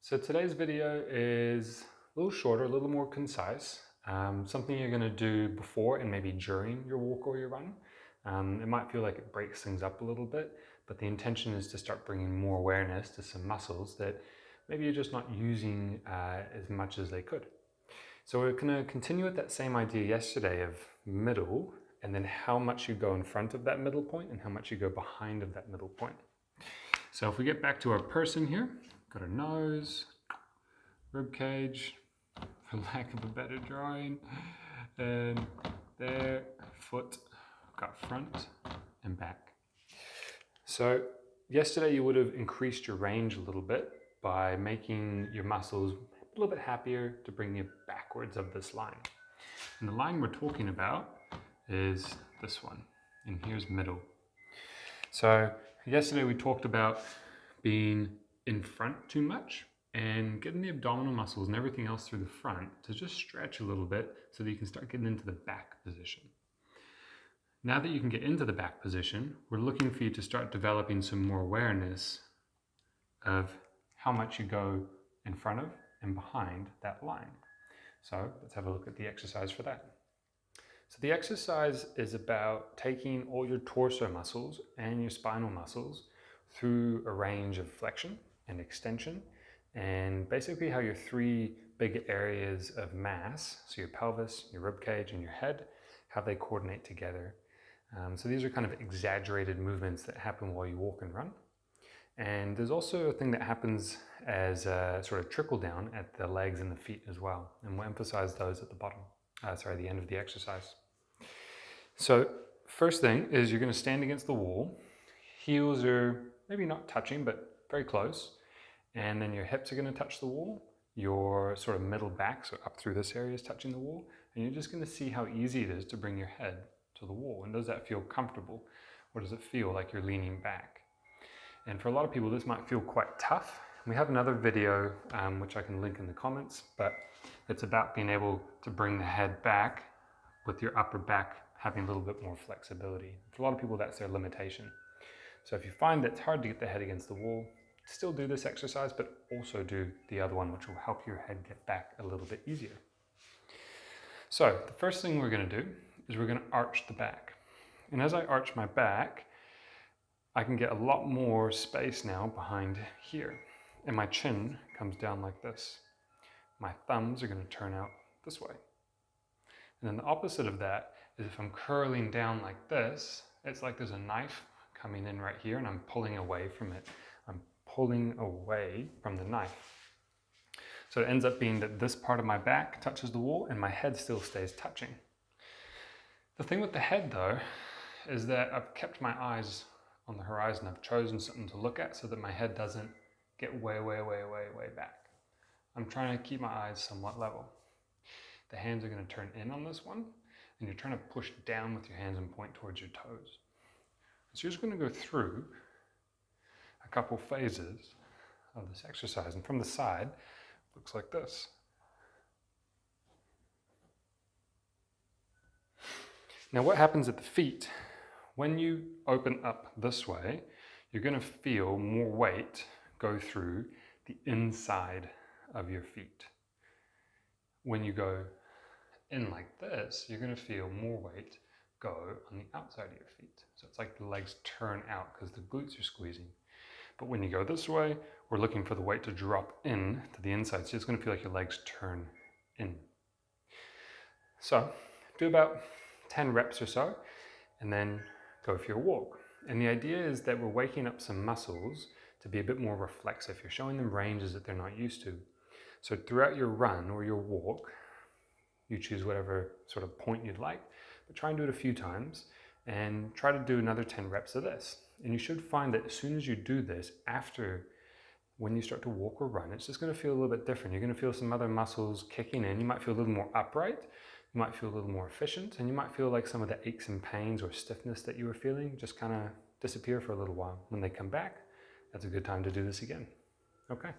So today's video is a little shorter, a little more concise. Something you're going to do before and maybe during your walk or your run. It might feel like it breaks things up a little bit, but the intention is to start bringing more awareness to some muscles that maybe you're just not using as much as they could. So we're going to continue with that same idea yesterday of middle, and then how much you go in front of that middle point and how much you go behind of that middle point. So if we get back to our person here, got our nose, rib cage, for lack of a better drawing, and there, foot, got front and back. So yesterday you would have increased your range a little bit by making your muscles a little bit happier to bring you backwards of this line. And the line we're talking about is this one, and here's middle. So yesterday we talked about being in front too much and getting the abdominal muscles and everything else through the front to just stretch a little bit so that you can start getting into the back position. Now that you can get into the back position, we're looking for you to start developing some more awareness of how much you go in front of and behind that line. So let's have a look at the exercise for that. So the exercise is about taking all your torso muscles and your spinal muscles through a range of flexion and extension, and basically how your three big areas of mass, so your pelvis, your rib cage, and your head, how they coordinate together. So these are kind of exaggerated movements that happen while you walk and run. And there's also a thing that happens as a sort of trickle down at the legs and the feet as well. And we'll emphasize those at the bottom, the end of the exercise. So first thing is you're going to stand against the wall. Heels are maybe not touching, but very close. And then your hips are going to touch the wall. Your sort of middle back, so up through this area, is touching the wall. And you're just going to see how easy it is to bring your head to the wall. And does that feel comfortable? Or does it feel like you're leaning back? And for a lot of people, this might feel quite tough. We have another video, which I can link in the comments, but it's about being able to bring the head back with your upper back having a little bit more flexibility. For a lot of people, that's their limitation. So if you find that it's hard to get the head against the wall, still do this exercise, but also do the other one, which will help your head get back a little bit easier. So the first thing we're going to do is we're going to arch the back. And as I arch my back, I can get a lot more space now behind here. And my chin comes down like this. My thumbs are going to turn out this way. And then the opposite of that is if I'm curling down like this, it's like there's a knife coming in right here and I'm pulling away from it. I'm pulling away from the knife. So it ends up being that this part of my back touches the wall and my head still stays touching. The thing with the head though, is that I've kept my eyes on the horizon. I've chosen something to look at so that my head doesn't get way back. I'm trying to keep my eyes somewhat level. The hands are going to turn in on this one, and you're trying to push down with your hands and point towards your toes. So you're just going to go through a couple phases of this exercise, and from the side, it looks like this. Now what happens at the feet? When you open up this way, you're going to feel more weight go through the inside of your feet. When you go in like this, you're going to feel more weight go on the outside of your feet. So it's like the legs turn out because the glutes are squeezing. But when you go this way, we're looking for the weight to drop in to the inside. So it's going to feel like your legs turn in. So do about 10 reps or so, and then go for your walk. And the idea is that we're waking up some muscles to be a bit more reflexive. You're showing them ranges that they're not used to. So throughout your run or your walk, you choose whatever sort of point you'd like, but try and do it a few times and try to do another 10 reps of this. And you should find that as soon as you do this, when you start to walk or run, it's just going to feel a little bit different. You're going to feel some other muscles kicking in. You might feel a little more upright. You might feel a little more efficient, and you might feel like some of the aches and pains or stiffness that you were feeling just kind of disappear for a little while. When they come back, that's a good time to do this again. Okay.